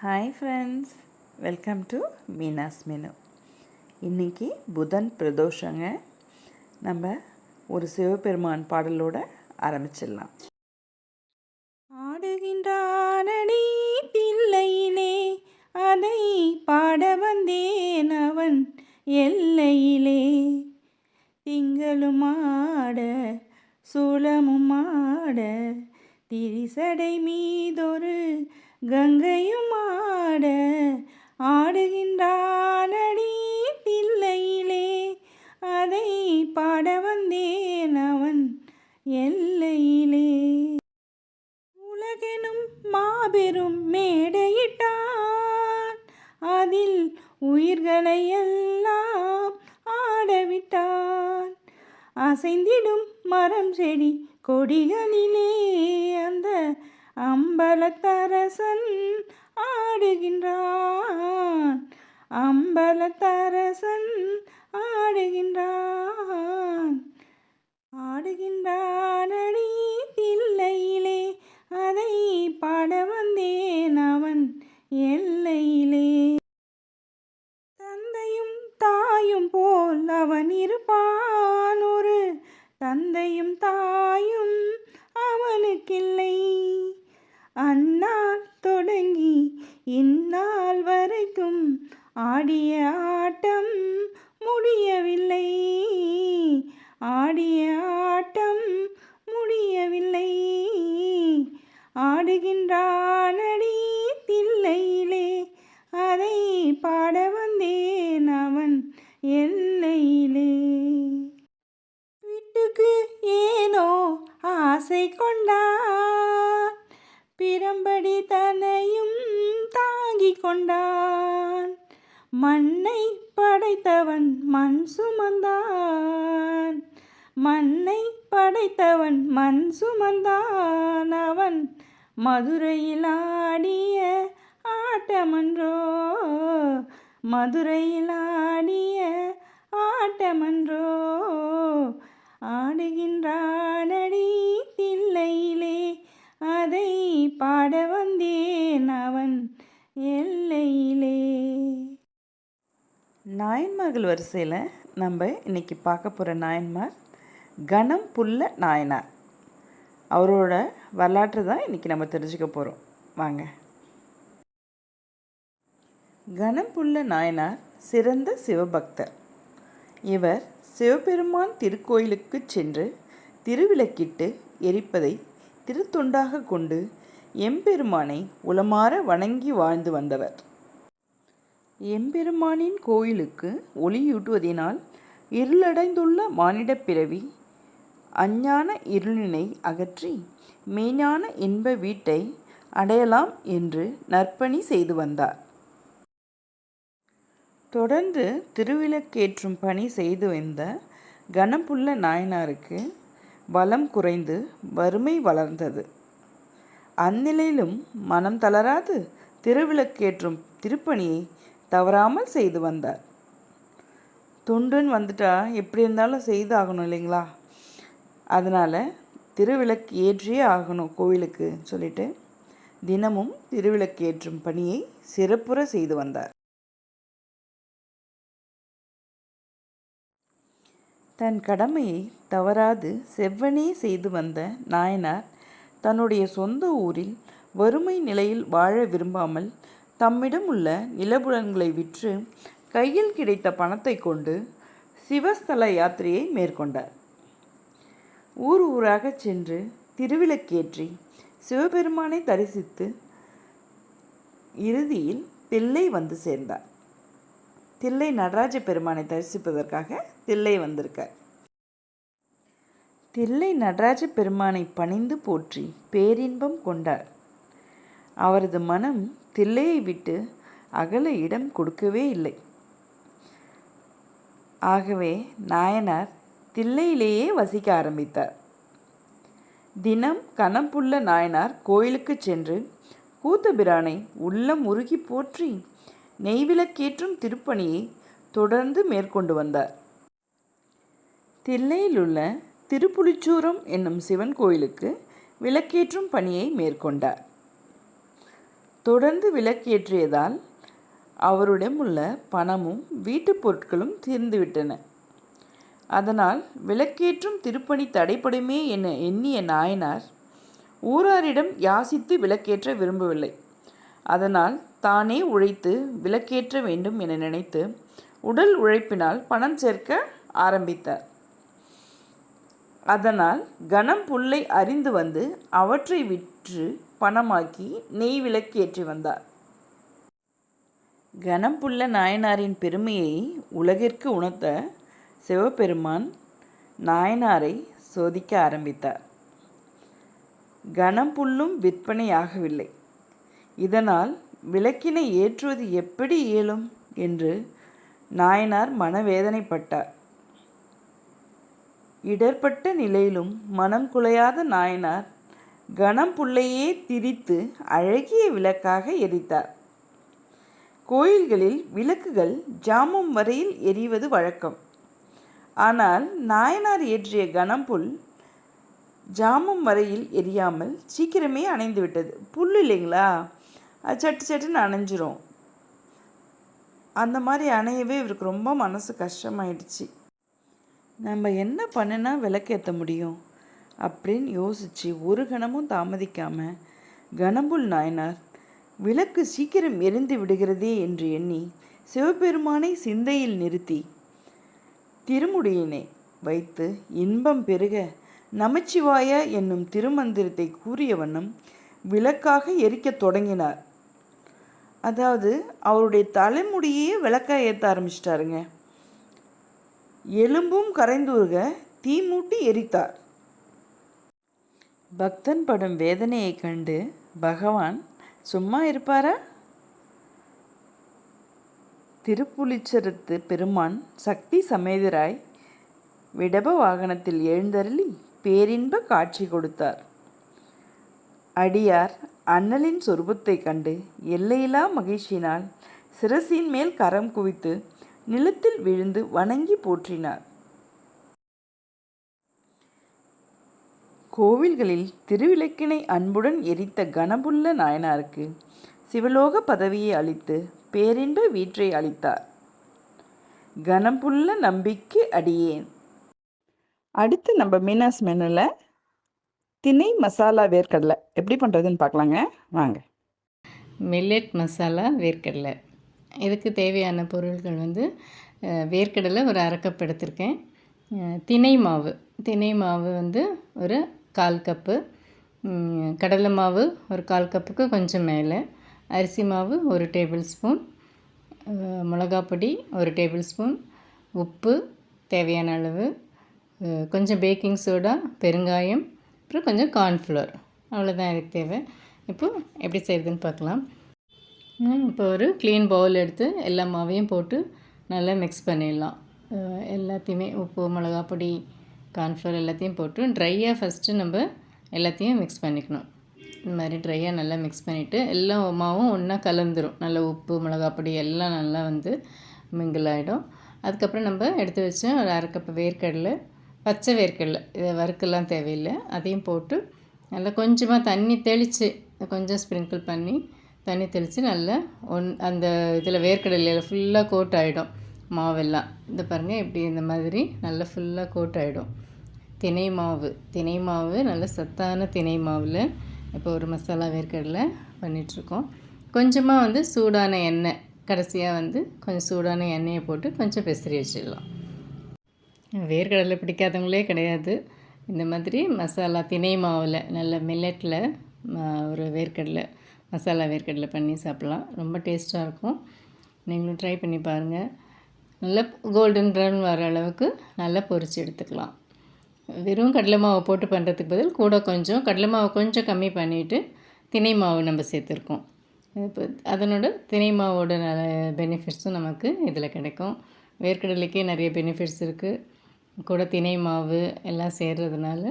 Hi friends, welcome to Meena's menu. இன்றைக்கி புதன் பிரதோஷங்க. நம்ம ஒரு சிவபெருமான் பாடலோடு ஆரம்பிச்சிடலாம். ஆடுகின்றானடி தில்லையிலே, அதை பாட வந்தேன் அவன் எல்லையிலே. திங்களும் ஆட சூலமும் ஆட, திரிசடை மீதொரு கங்கையும் ஆட. ஆடுகின்றானடி தில்லையிலே, அதை பாட வந்தேன் அவன் எல்லையிலே. உலகெனும் மாபெரும் மேடையிட்டான், அதில் உயிர்களை எல்லாம் ஆடவிட்டான். அசைந்திடும் மரம் செடி கொடிகளிலே, அந்த அம்பலத்தரசன் ஆடுகின்றான். அம்பலத்தரசன் ஆடுகின்றான். ஆடுகின்றானடி தில்லையிலே, அதை பாட வந்தேன் அவன் எல்லையிலே. தந்தையும் தாயும் போல் அவன் இருப்பான், ஒரு தந்தையும் தாயும் அவனுக்கில்லை. அந்நாள் தொடங்கி இந்நாள் வரைக்கும் ஆடிய ஆட்டம் முடியவில்லை. ஆடிய ஆட்டம் முடியவில்லை. ஆடுகின்றானடி தில்லையிலே, அதை பாட வந்தேன் அவன் எல்லையிலே. வீட்டுக்கு ஏனோ ஆசை கொண்டான், பிரம்படி தன்னையும் தாங்கி கொண்டான். மண்ணை படைத்தவன் மண் சுமந்தான், மண்ணை படைத்தவன் மண் சுமந்தான். அவன் மதுரையில் ஆடிய ஆட்டமன்றோ, மதுரையில் ஆடிய ஆட்டமன்றோ. ஆடுகின்றானடி தில்லையிலே, அதை பாட வந்தேன் அவன் எல்லையிலே. நாயன்மார்கள் வரிசையில் நம்ம இன்றைக்கி பார்க்க போகிற நாயன்மார் கணம் புல்ல நாயனார். அவரோட வரலாற்று தான் இன்றைக்கி நம்ம தெரிஞ்சுக்க போகிறோம். வாங்க. கணம் புல்ல நாயனார் சிறந்த சிவபக்தர். இவர் சிவபெருமான் திருக்கோயிலுக்கு சென்று திருவிளக்கிட்டு எரிப்பதை திருத்தொண்டாக கொண்டு எம்பெருமானை உளமாற வணங்கி வாழ்ந்து வந்தவர். எம்பெருமானின் கோயிலுக்கு ஒளியூட்டுவதினால் இருளடைந்துள்ள மானிடப் பிறவி அஞ்ஞான இருளினை அகற்றி மெய்ஞான இன்ப வீட்டை அடையலாம் என்று நற்பணி செய்து வந்தார். தொடர்ந்து திருவிளக்கேற்றும் பணி செய்து வந்த கணம்புல்ல நாயனாருக்கு வளம் குறைந்து வறுமை வளர்ந்தது. அந்நிலையிலும் மனம் தளராது திருவிளக்கேற்றும் திருப்பணியை தவறாமல் செய்து வந்தார். தொண்டுன்னு வந்துட்டா எப்படி இருந்தாலும் செய்து ஆகணும் இல்லைங்களா? அதனால் திருவிளக்கு ஏற்றியே ஆகணும் கோவிலுக்கு சொல்லிட்டு தினமும் திருவிளக்கு ஏற்றும் பணியை சிறப்புற செய்து வந்தார். தன் கடமையை தவறாது செவ்வனே செய்து வந்த நாயனார் தன்னுடைய சொந்த ஊரில் வறுமை நிலையில் வாழ விரும்பாமல் தம்மிடம் உள்ள நிலபுலன்களை விற்று கையில் கிடைத்த பணத்தை கொண்டு சிவஸ்தல யாத்திரையை மேற்கொண்டார். ஊர் ஊராக சென்று திருவிளக்கேற்றி சிவபெருமானை தரிசித்து இறுதியில் தில்லை வந்து சேர்ந்தார். தில்லை நடராஜ பெருமானை தரிசிப்பதற்காக தில்லை வந்திருக்கார். தில்லை நடராஜ பெருமானை பணிந்து போற்றி பேரின்பம் கொண்டார். அவரது மனம் தில்லையை விட்டு அகல இடம் கொடுக்கவே இல்லை. ஆகவே நாயனார் தில்லையிலேயே வசிக்க ஆரம்பித்தார். தினம் கணம்புல்ல நாயனார் கோயிலுக்கு சென்று கூத்தபிரானை உள்ளம் உருகி போற்றி நெய்விளக்கேற்றும் திருப்பணியை தொடர்ந்து மேற்கொண்டு வந்தார். தில்லையில் உள்ள திருப்புலிச்சூரம் என்னும் சிவன் கோயிலுக்கு விளக்கேற்றும் பணியை மேற்கொண்டார். தொடர்ந்து விளக்கேற்றியதால் அவரிடம் உள்ள பணமும் வீட்டுப் பொருட்களும் தீர்ந்துவிட்டன. அதனால் விளக்கேற்றும் திருப்பணி தடைப்படுமே என எண்ணிய நாயனார் ஊராரிடம் யாசித்து விளக்கேற்ற விரும்பவில்லை. அதனால் தானே உழைத்து விளக்கேற்ற வேண்டும் என நினைத்து உடல் உழைப்பினால் பணம் சேர்க்க ஆரம்பித்தார். அதனால் கணம் புல்லை அறிந்து வந்து அவற்றை விற்று பணமாக்கி நெய் விளக்கேற்றி வந்தார். கணம் புல்ல நாயனாரின் பெருமையை உலகிற்கு உணர்த்த சிவபெருமான் நாயனாரை சோதிக்க ஆரம்பித்தார். கணம் புல்லும் விற்பனையாகவில்லை. இதனால் விளக்கினை ஏற்றுவது எப்படி இயலும் என்று நாயனார் மனவேதனைப்பட்டார். இடர்பட்ட நிலையிலும் மனம் குலையாத நாயனார் கணம் புல்லையே திரித்து அழகிய விளக்காக எரித்தார். கோயில்களில் விளக்குகள் ஜாமம் வரையில் எரிவது வழக்கம். ஆனால் நாயனார் ஏற்றிய கணம் புல் ஜாமம் வரையில் எரியாமல் சீக்கிரமே அணைந்துவிட்டது. புல் இல்லைங்களா, அது சட்டு சட்டுன்னு அணைஞ்சிரும். அந்த மாதிரி அணையவே இவருக்கு ரொம்ப மனசு கஷ்டமாயிடுச்சு. நம்ம என்ன பண்ணினா விளக்கேற்ற முடியும் அப்படின்னு யோசித்து ஒரு கணமும் தாமதிக்காமல் கணம்புல் நாயனார் விளக்கு சீக்கிரம் எரிந்து விடுகிறதே என்று எண்ணி சிவபெருமானை சிந்தையில் நிறுத்தி திருமுடியினை வைத்து இன்பம் பெருக நமச்சிவாய என்னும் திருமந்திரத்தை கூறிய வண்ணம் விளக்காக எரிக்கத் தொடங்கினார். அதாவது அவருடைய தலைமுடியே விளக்காக ஏற்ற ஆரம்பிச்சிட்டாருங்க. எலும்பும் கரைந்துருக தீ மூட்டி எரித்தார். பக்தன் படும் வேதனையை கண்டு பகவான் சும்மா இருப்பாரா? திருப்புலிச்சரத்து பெருமான் சக்தி சமேதராய் விடப வாகனத்தில் எழுந்தருளி பேரின்ப காட்சி கொடுத்தார். அடியார் அண்ணலின் சொரூபத்தை கண்டு எல்லையில்லா மகிழ்ச்சியினால் சிரசின் மேல் கரம் குவித்து நிலத்தில் விழுந்து வணங்கி போற்றினார். கோவில்களில் திருவிளக்கினை அன்புடன் எரித்த கணபுல்ல நாயனாருக்கு சிவலோக பதவியை அளித்து பேரின்ப வீற்றை அளித்தார். கணபுல்ல நம்பிக்கை அடியேன். அடுத்து நம்ம மீனாஸ் மெனுவில் திணை மசாலா வேர்க்கடலை எப்படி பண்ணுறதுன்னு பார்க்கலாங்க, வாங்க. மில்லட் மசாலா வேர்க்கடலை. இதுக்கு தேவையான பொருட்கள் வேர்க்கடலை ஒரு 1/2 கப் எடுத்திருக்கேன். திணை மாவு ஒரு 1/4 கப்பு, கடலை மாவு ஒரு 1/4 கப்புக்கு கொஞ்சம் மேலே, அரிசி மாவு 1 டேபிள் ஸ்பூன், மிளகாப்பொடி 1 டேபிள் ஸ்பூன், உப்பு தேவையான அளவு, கொஞ்சம் பேக்கிங் சோடா, பெருங்காயம், அப்புறம் கொஞ்சம் கார்ன்ஃப்ளவர். அவ்வளோதான் இதுக்கு தேவை. இப்போது எப்படி செய்கிறதுன்னு பார்க்கலாம். இப்போ ஒரு க்ளீன் பவுல் எடுத்து எல்லா மாவையும் போட்டு நல்லா மிக்ஸ் பண்ணிடலாம். எல்லாத்தையுமே உப்பு, மிளகாப்பொடி, கார்ன்ஃப்ளவர் எல்லாத்தையும் போட்டு ட்ரையாக ஃபஸ்ட்டு நம்ம எல்லாத்தையும் மிக்ஸ் பண்ணிக்கணும். இந்த மாதிரி ட்ரையாக நல்லா மிக்ஸ் பண்ணிவிட்டு எல்லா மாவும் ஒன்றா கலந்துரும். நல்லா உப்பு, மிளகாப்பொடி எல்லாம் நல்லா மிங்கிள் ஆகிடும். அதுக்கப்புறம் நம்ம எடுத்து வச்ச ஒரு 1/2 கப் வேர்க்கடலை, பச்சை வேர்க்கடலை, இதை வறுக்கெல்லாம் தேவையில்லை. அதையும் போட்டு நல்லா கொஞ்சமாக தண்ணி தெளித்து கொஞ்சம் ஸ்ப்ரிங்கிள் பண்ணி தண்ணி தெளித்து நல்லா அந்த இதில் வேர்க்கடலையில் ஃபுல்லாக கோட் ஆகிடும் மாவெல்லாம். இந்த பாருங்கள், இப்படி இந்த மாதிரி நல்லா ஃபுல்லாக கோட் ஆகிடும். திணை மாவு நல்ல சத்தான திணை மாவில் இப்போ ஒரு மசாலா வேர்க்கடலை பண்ணிகிட்ருக்கோம். கொஞ்சமாக சூடான எண்ணெய், கடைசியாக கொஞ்சம் சூடான எண்ணெயை போட்டு கொஞ்சம் பெசரி வச்சிடலாம். வேர்க்கடலை பிடிக்காதவங்களே கிடையாது. இந்த மாதிரி மசாலா திணை மாவில் நல்ல மில்லட்டில் ஒரு வேர்க்கடலை மசாலா வேர்க்கடலை பண்ணி சாப்பிட்லாம். ரொம்ப டேஸ்ட்டாக இருக்கும். நீங்களும் ட்ரை பண்ணி பாருங்கள். நல்லா கோல்டன் ப்ரௌன் வர அளவுக்கு நல்லா பொரித்து எடுத்துக்கலாம். வெறும் கடலை மாவை போட்டு பண்ணுறதுக்கு பதில் கூட கொஞ்சம் கடலை மாவை கொஞ்சம் கம்மி பண்ணிவிட்டு திணை மாவு நம்ம சேர்த்துருக்கோம். இப்போ அதனோட திணை மாவோட நல்ல பெனிஃபிட்ஸும் நமக்கு இதில் கிடைக்கும். வேர்க்கடலைக்கே நிறைய பெனிஃபிட்ஸ் இருக்குது. கூட திணை மாவு எல்லாம் சேர்றதுனால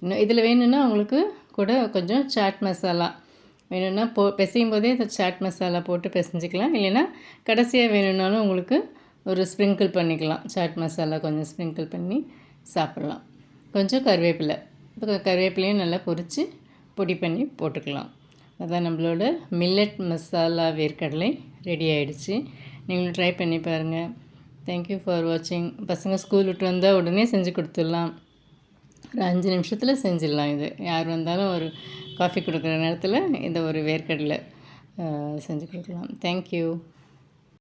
இன்னும் இதில் வேணும்னா உங்களுக்கு கூட கொஞ்சம் சாட் மசாலா வேணும்னா பிசையும் போதே சாட் மசாலா போட்டு பிசைஞ்சிக்கலாம். இல்லைன்னா கடைசியாக வேணும்னாலும் உங்களுக்கு ஒரு ஸ்ப்ரிங்கிள் பண்ணிக்கலாம். சாட் மசாலா கொஞ்சம் ஸ்ப்ரிங்கிள் பண்ணி சாப்பிட்லாம். கொஞ்சம் கருவேப்பிலையும் நல்லா பொரித்து பொடி பண்ணி போட்டுக்கலாம். அதான் நம்மளோட மில்லட் மசாலா வேர்க்கடலை ரெடி ஆகிடுச்சு. நீங்களும் ட்ரை பண்ணி பாருங்கள். தேங்க்யூ ஃபார் வாட்சிங். பசங்க ஸ்கூல் விட்டு வந்தால் உடனே செஞ்சு கொடுத்துடலாம். ஒரு 5 நிமிஷத்தில் செஞ்சிடலாம். இது யார் வந்தாலும் ஒரு காஃபி கொடுக்குற நேரத்தில் இந்த ஒரு வேர்க்கடலை செஞ்சு கொடுக்கலாம். தேங்க்யூ.